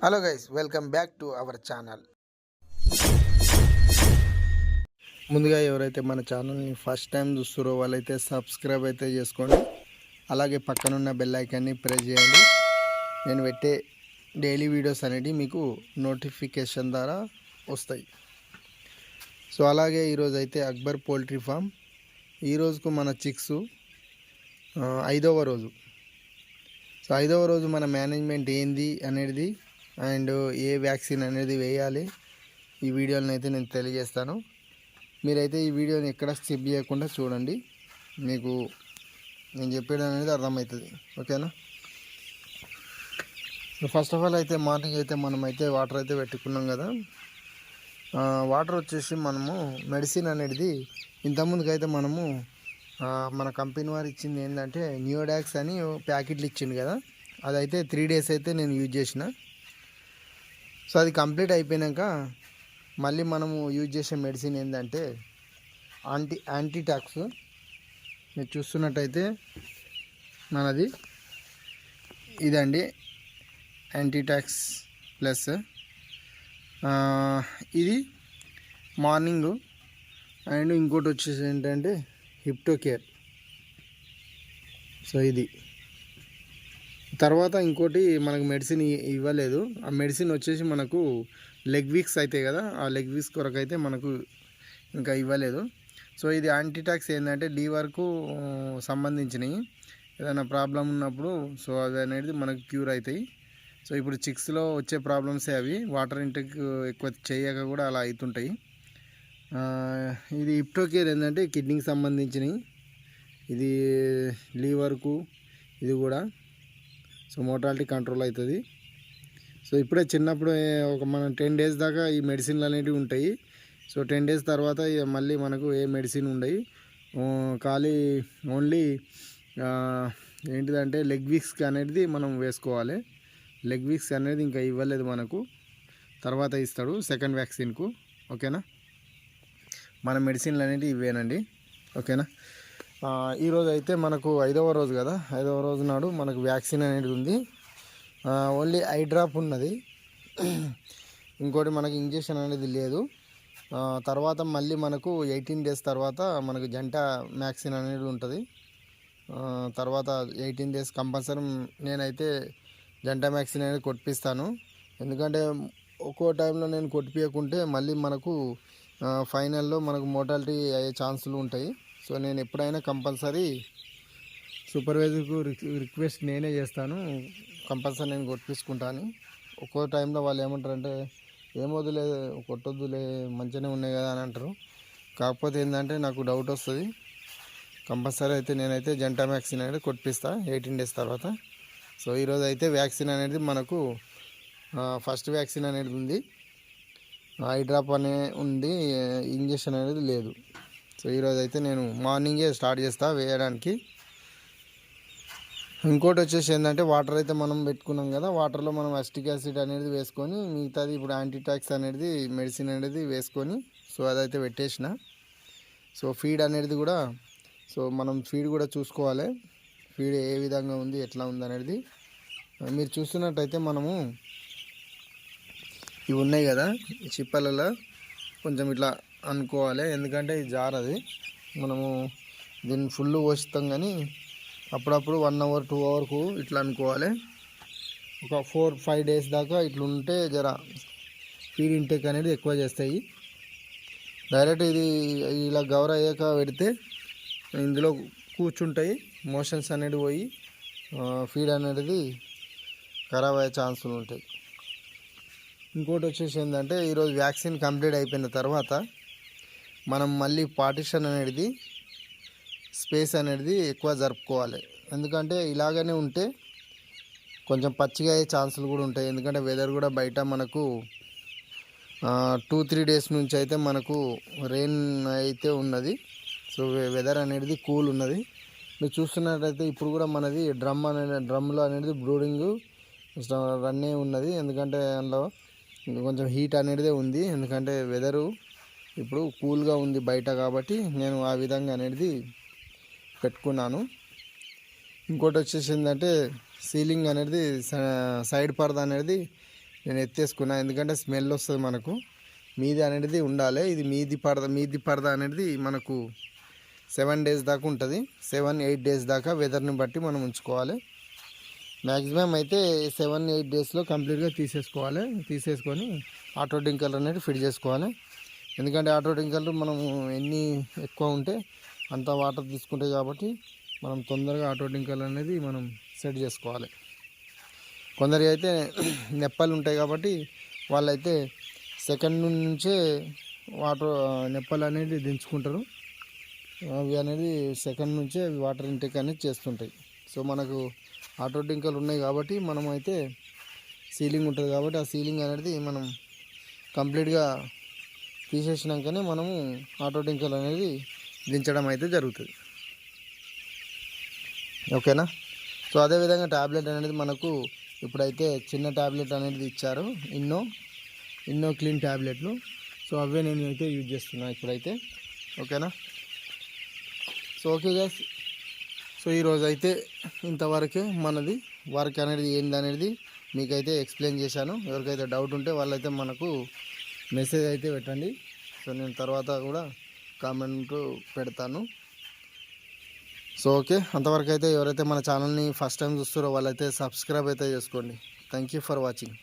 Hello guys, welcome back to our channel. ముందుగా ఎవరైతే మన ఛానల్ని ఫస్ట్ టైం చూస్తారో వాళ్ళైతే సబ్స్క్రైబ్ అయితే చేసుకోండి. అలాగే పక్కనున్న బెల్ ఐకాన్ని ప్రెస్ చేయండి. నేను పెట్టే డైలీ వీడియోస్ అనేవి మీకు నోటిఫికేషన్ ద్వారా వస్తాయి. సో అలాగే ఈరోజు అయితే అక్బర్ పోల్ట్రీ ఫామ్ ఈరోజుకు మన చిక్స్ 5వ రోజు. సో 5వ రోజు మన మేనేజ్మెంట్ ఏంది అనేది అండ్ ఏ వ్యాక్సిన్ అనేది వేయాలి ఈ వీడియోని అయితే నేను తెలియజేస్తాను. మీరైతే ఈ వీడియోని ఎక్కడ స్కిప్ చేయకుండా చూడండి, మీకు నేను చెప్పేది అనేది అర్థమవుతుంది. ఓకేనా? సో ఫస్ట్ ఆఫ్ ఆల్ అయితే మార్నింగ్ అయితే మనమైతే వాటర్ అయితే పెట్టుకున్నాం కదా. వాటర్ వచ్చేసి మనము మెడిసిన్ అనేది ఇంతకుముందుకైతే మనము మన కంపెనీ వారు ఇచ్చింది ఏంటంటే నియోడాక్స్ అని ప్యాకెట్లు ఇచ్చింది కదా. అదైతే 3 days అయితే నేను యూజ్ చేసిన. సో అది కంప్లీట్ అయిపోయాక మళ్ళీ మనము యూజ్ చేసే మెడిసిన్ ఏంటంటే యాంటీటాక్స్. మీరు చూస్తున్నట్టయితే మనది ఇదండి, యాంటీటాక్స్ ప్లస్. ఇది మార్నింగ్. అండ్ ఇంకోటి వచ్చేసి ఏంటంటే హిప్టోకేర్. సో ఇది తర్వాత ఇంకోటి మనకు మెడిసిన్ ఇవ్వలేదు. ఆ మెడిసిన్ వచ్చేసి మనకు లెగ్ వీక్స్ అవుతాయి కదా, ఆ లెగ్ వీక్స్ కొరకు అయితే మనకు ఇంకా ఇవ్వలేదు. సో ఇది యాంటీటాక్స్ ఏంటంటే లీవర్కు సంబంధించినవి. ఏదైనా ప్రాబ్లం ఉన్నప్పుడు సో అవి అనేది మనకు క్యూర్ అవుతాయి. సో ఇప్పుడు చిక్స్లో వచ్చే ప్రాబ్లమ్సే అవి. వాటర్ ఇంటేక్ ఎక్కువ చేయక కూడా అలా అవుతుంటాయి. ఇది హిప్టోకేర్ ఏంటంటే కిడ్నీకి సంబంధించినవి, ఇది లీవర్కు, ఇది కూడా. సో మోర్టాలిటీ కంట్రోల్ అవుతుంది. సో ఇప్పుడే చిన్నప్పుడు ఒక మనం 10 days దాకా ఈ మెడిసిన్లు అనేవి ఉంటాయి. సో 10 days తర్వాత మళ్ళీ మనకు ఏ మెడిసిన్ ఉండయి. ఖాళీ ఓన్లీ ఏంటిదంటే లెగ్ వీక్స్ అనేది మనం వేసుకోవాలి. లెగ్ వీక్స్ అనేది ఇంకా ఇవ్వలేదు మనకు, తర్వాత ఇస్తాడు సెకండ్ వ్యాక్సిన్కు. ఓకేనా? మన మెడిసిన్లు అనేవి ఇవేనండి. ఓకేనా? ఈరోజు అయితే మనకు 5వ రోజు కదా. 5వ రోజు నాడు మనకు వ్యాక్సిన్ అనేది ఉంది. ఓన్లీ ఐ డ్రాప్ ఉన్నది, ఇంకోటి మనకి ఇంజెక్షన్ అనేది లేదు. తర్వాత మళ్ళీ మనకు 18 days తర్వాత మనకు జంట వ్యాక్సిన్ అనేది ఉంటుంది. తర్వాత 18 days కంపల్సరీ నేనైతే జంట వ్యాక్సిన్ అనేది కొట్టిస్తాను. ఎందుకంటే ఒక్కో టైంలో నేను కొట్టించకుంటే మళ్ళీ మనకు ఫైనల్లో మనకు మోర్టాలిటీ అయ్యే ఛాన్సులు ఉంటాయి. సో నేను ఎప్పుడైనా కంపల్సరీ సూపర్వైజర్కు రిక్వెస్ట్ నేనే చేస్తాను, కంపల్సరీ నేను కొట్టించుకుంటాను. ఒక్కో టైంలో వాళ్ళు ఏమంటారంటే ఏమొద్దులే, కొట్టొద్దులే, మంచిగానే ఉన్నాయి కదా అని అంటారు. కాకపోతే ఏంటంటే నాకు డౌట్ వస్తుంది. కంపల్సరీ అయితే నేనైతే జంట వ్యాక్సిన్ అనేది కొట్టిస్తా 18 days తర్వాత. సో ఈరోజు అయితే వ్యాక్సిన్ అనేది మనకు ఫస్ట్ వ్యాక్సిన్ అనేది ఉంది, ఐ డ్రాప్ అనే ఉంది, ఇంజెక్షన్ అనేది లేదు. సో ఈరోజు అయితే నేను మార్నింగే స్టార్ట్ చేస్తా వేయడానికి. ఇంకోటి వచ్చేసి ఏంటంటే వాటర్ అయితే మనం పెట్టుకున్నాం కదా, వాటర్లో మనం అస్టిక్ యాసిడ్ అనేది వేసుకొని మిగతాది ఇప్పుడు యాంటీటాక్స్ అనేది మెడిసిన్ అనేది వేసుకొని సో అదైతే పెట్టేసిన. సో ఫీడ్ అనేది కూడా సో మనం ఫీడ్ కూడా చూసుకోవాలి, ఫీడ్ ఏ విధంగా ఉంది, ఎట్లా ఉంది అనేది. మీరు చూస్తున్నట్టయితే మనము ఇవి ఉన్నాయి కదా, ఈ చిప్పలలో కొంచెం ఇట్లా అనుకోవాలి, ఎందుకంటే ఇది జారది. మనము దీన్ని ఫుల్ పోస్తాం కానీ అప్పుడప్పుడు 1 hour 2 hourకు ఇట్లా అనుకోవాలి. ఒక 4-5 days దాకా ఇట్లా ఉంటే జర ఫీడ్ ఇంటేక్ అనేది ఎక్కువ చేస్తాయి. డైరెక్ట్ ఇది ఇలా గవర్ అయ్యాక పెడితే ఇందులో కూర్చుంటాయి, మోషన్స్ అనేది పోయి ఫీడ్ అనేది ఖరాబ్ అయ్యే ఛాన్సులు ఉంటాయి. ఇంకోటి వచ్చేసి ఏంటంటే ఈరోజు వ్యాక్సిన్ కంప్లీట్ అయిపోయిన తర్వాత మనం మళ్ళీ పార్టిషన్ అనేది స్పేస్ అనేది ఎక్కువ జరుపుకోవాలి. ఎందుకంటే ఇలాగనే ఉంటే కొంచెం పచ్చిగా అయ్యే ఛాన్సులు కూడా ఉంటాయి. ఎందుకంటే వెదర్ కూడా బయట మనకు 2-3 days నుంచి అయితే మనకు రెయిన్ అయితే ఉన్నది. సో వెదర్ అనేది కూల్ ఉన్నది. మీరు చూస్తున్నట్టయితే ఇప్పుడు కూడా మనది డ్రమ్లో అనేది బ్రూడింగ్ రన్నే ఉన్నది. ఎందుకంటే అందులో కొంచెం హీట్ అనేది ఉంది, ఎందుకంటే వెదరు ఇప్పుడు కూల్గా ఉంది బయట కాబట్టి నేను ఆ విధంగా అనేది పెట్టుకున్నాను. ఇంకోటి వచ్చేసి ఏంటంటే సీలింగ్ అనేది సైడ్ పరద అనేది నేను ఎత్తేసుకున్నా, ఎందుకంటే స్మెల్ వస్తుంది మనకు. మీది అనేది ఉండాలి. ఇది మీది పరద అనేది మనకు 7 days దాకా ఉంటుంది. 7-8 days దాకా వెదర్ని బట్టి మనం ఉంచుకోవాలి. మ్యాక్సిమం అయితే 7-8 daysలో కంప్లీట్గా తీసేసుకొని ఆటో డింకర్ అనేది ఫిట్ చేసుకోవాలి. ఎందుకంటే ఆటో డింకర్ మనము ఎన్ని ఎక్కువ ఉంటే అంత వాటర్ తీసుకుంటాయి కాబట్టి మనం తొందరగా ఆటో డింకర్ అనేది మనం సెట్ చేసుకోవాలి. కొందరికి అయితే నెప్పలు ఉంటాయి కాబట్టి వాళ్ళైతే సెకండ్ నుంచే నెప్పలు అనేది దించుకుంటారు. అవి అనేది సెకండ్ నుంచే వాటర్ ఇంటేక్ అనేది చేస్తుంటాయి. సో మనకు ఆటో టింకర్లు ఉన్నాయి కాబట్టి మనం అయితే సీలింగ్ ఉంటుంది కాబట్టి ఆ సీలింగ్ అనేది మనం కంప్లీట్గా తీసేసినాకనే మనము ఆటో టింకర్లు అనేది దించడం అయితే జరుగుతుంది. ఓకేనా. సో అదేవిధంగా ట్యాబ్లెట్ అనేది మనకు ఇప్పుడైతే చిన్న ట్యాబ్లెట్ అనేది ఇచ్చారు, ఇన్నో క్లీన్ ట్యాబ్లెట్లు. సో అవే నేను అయితే యూజ్ చేస్తున్నాను ఇప్పుడైతే. ఓకేనా. సో ఓకే గైస్, సో ఈరోజు అయితే ఇంతవరకే మనది వర్క్ అనేది ఏందనేది మీకైతే ఎక్స్ప్లెయిన్ చేశాను. ఎవరికైతే డౌట్ ఉంటే వాళ్ళైతే మనకు మెసేజ్ అయితే పెట్టండి. సో నేను తర్వాత కూడా కామెంట్ పెడతాను. సో ఓకే, అంతవరకు అయితే ఎవరైతే మన ఛానల్ని ఫస్ట్ టైం చూస్తారో వాళ్ళైతే సబ్స్క్రైబ్ అయితే చేసుకోండి. Thank you for watching.